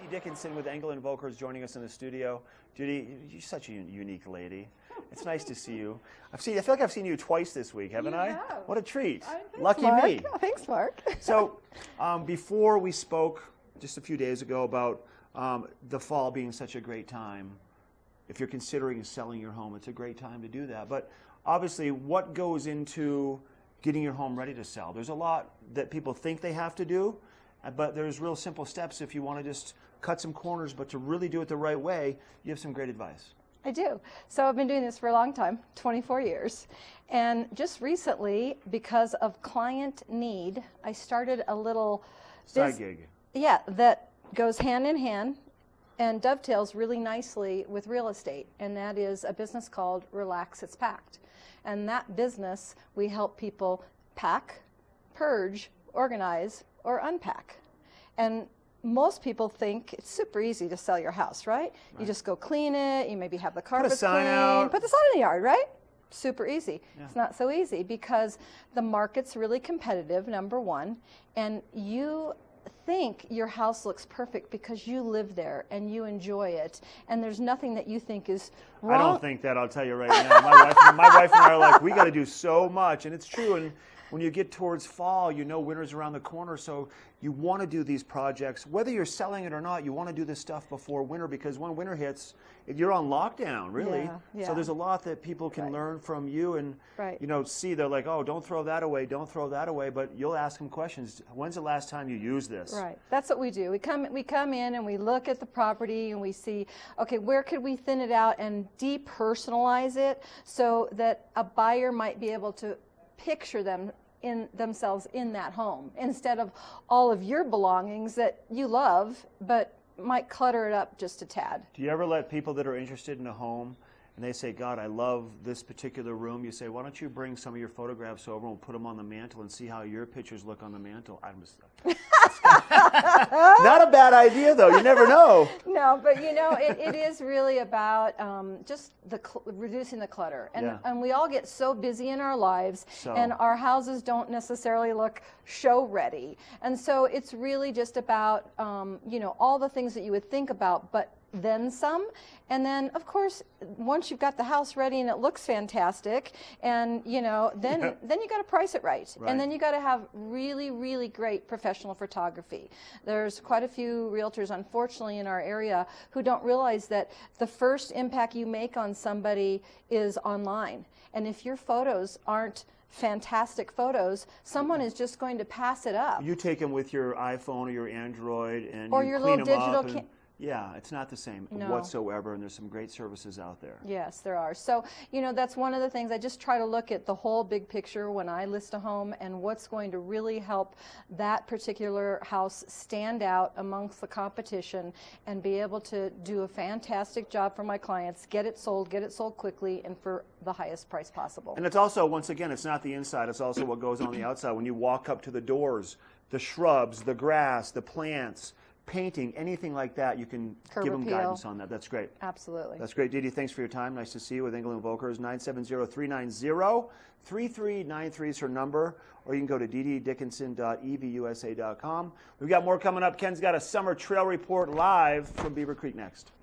Dickinson with Engel and Volkers joining us in the studio. DeDe, you're such a unique lady. It's nice to see you. I feel like I've seen you twice this week, haven't I? Have. What a treat. Lucky Mark. me. Thanks, Mark. So, before we spoke just a few days ago about the fall being such a great time, if you're considering selling your home, it's a great time to do that. But obviously, what goes into getting your home ready to sell? There's a lot that people think they have to do, but there's real simple steps if you want to just cut some corners, but to really do it the right way, you have some great advice. I do. So I've been doing this for a long time, 24 years. And just recently, because of client need, I started a little side gig. Yeah, that goes hand in hand and dovetails really nicely with real estate. And that is a business called Relax It's Packed. And that business, we help people pack, purge, organize, or unpack. And most people think it's super easy to sell your house, right? You just go clean it, you maybe have the carpet sign clean, out. put the sign in the yard, right? Super easy. Yeah. It's not so easy because the market's really competitive, number one, and you think your house looks perfect because you live there and you enjoy it, and there's nothing that you think is wrong. I don't think that, I'll tell you right now. My wife and I are like, we got to do so much, and it's true. And when you get towards fall, you know winter's around the corner, so you want to do these projects. Whether you're selling it or not, you want to do this stuff before winter, because when winter hits, you're on lockdown, really. Yeah. So there's a lot that people can learn from you and, see, they're like, oh, don't throw that away, don't throw that away, but you'll ask them questions. When's the last time you used this? Right. That's what we do. We come in and we look at the property and we see, okay, where could we thin it out and depersonalize it so that a buyer might be able to picture themselves in that home instead of all of your belongings that you love but might clutter it up just a tad. Do you ever let people that are interested in a home and they say, God, I love this particular room, you say, why don't you bring some of your photographs over and we'll put them on the mantle and see how your pictures look on the mantle? I'm just not a bad idea, though. You never know. No, but it is really about just reducing the clutter. And we all get so busy in our lives, and our houses don't necessarily look show ready. And so it's really just about, all the things that you would think about, but then some. And then, of course, once you've got the house ready and it looks fantastic, and then you got to price it right. And then you got to have really, really great professional photography. There's quite a few realtors, unfortunately, in our area who don't realize that the first impact you make on somebody is online. And if your photos aren't fantastic photos, someone is just going to pass it up. You take them with your iPhone or your Android and or you your clean little them digital up. Yeah, it's not the same whatsoever, and there's some great services out there. Yes, there are. So, that's one of the things. I just try to look at the whole big picture when I list a home and what's going to really help that particular house stand out amongst the competition and be able to do a fantastic job for my clients, get it sold quickly, and for the highest price possible. And it's also, once again, it's not the inside, it's also what goes on the outside. When you walk up to the doors, the shrubs, the grass, the plants, painting, anything like that, you can give them guidance on that. That's great. Absolutely. That's great. DeDe, thanks for your time. Nice to see you with Engel and Volkers. 970-390-3393 is her number, or you can go to DeDeDickinson.evusa.com. We've got more coming up. Ken's got a summer trail report live from Beaver Creek next.